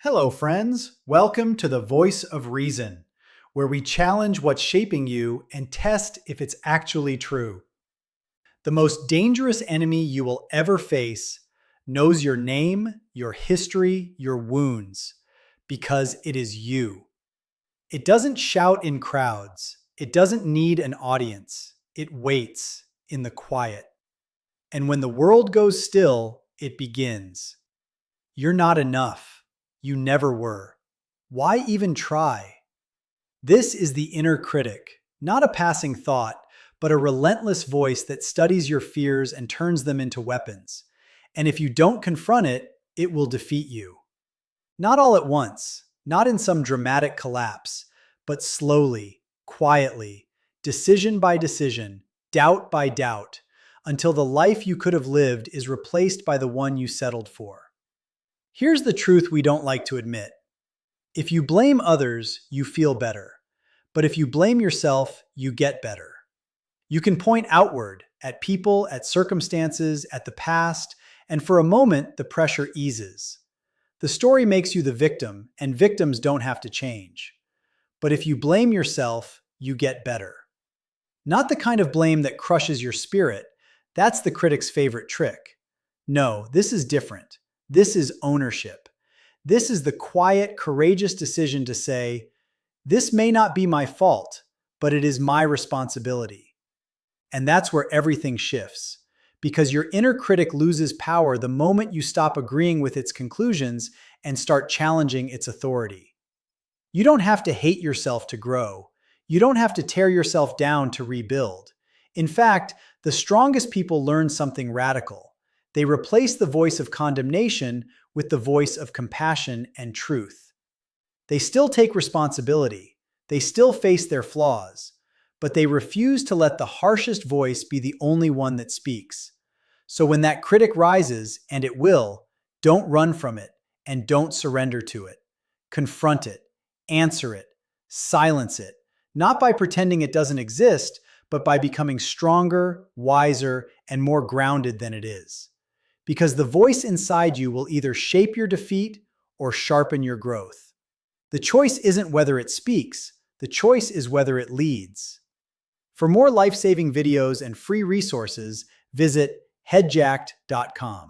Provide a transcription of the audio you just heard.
Hello, friends. Welcome to the Voice of Reason, where we challenge what's shaping you and test if it's actually true. The most dangerous enemy you will ever face knows your name, your history, your wounds, because it is you. It doesn't shout in crowds. It doesn't need an audience. It waits in the quiet. And when the world goes still, it begins. You're not enough. You never were. Why even try? This is the inner critic, not a passing thought, but a relentless voice that studies your fears and turns them into weapons. And if you don't confront it, it will defeat you. Not all at once, not in some dramatic collapse, but slowly, quietly, decision by decision, doubt by doubt, until the life you could have lived is replaced by the one you settled for. Here's the truth we don't like to admit. If you blame others, you feel better. But if you blame yourself, you get better. You can point outward, at people, at circumstances, at the past, and for a moment, the pressure eases. The story makes you the victim, and victims don't have to change. But if you blame yourself, you get better. Not the kind of blame that crushes your spirit. That's the critic's favorite trick. No, this is different. This is ownership. This is the quiet, courageous decision to say, this may not be my fault, but it is my responsibility. And that's where everything shifts, because your inner critic loses power the moment you stop agreeing with its conclusions and start challenging its authority. You don't have to hate yourself to grow. You don't have to tear yourself down to rebuild. In fact, the strongest people learn something radical. They replace the voice of condemnation with the voice of compassion and truth. They still take responsibility. They still face their flaws, but they refuse to let the harshest voice be the only one that speaks. So when that critic rises, and it will, don't run from it and don't surrender to it. Confront it, answer it, silence it, not by pretending it doesn't exist, but by becoming stronger, wiser, and more grounded than it is. Because the voice inside you will either shape your defeat or sharpen your growth. The choice isn't whether it speaks, the choice is whether it leads. For more life-saving videos and free resources, visit headjacked.com.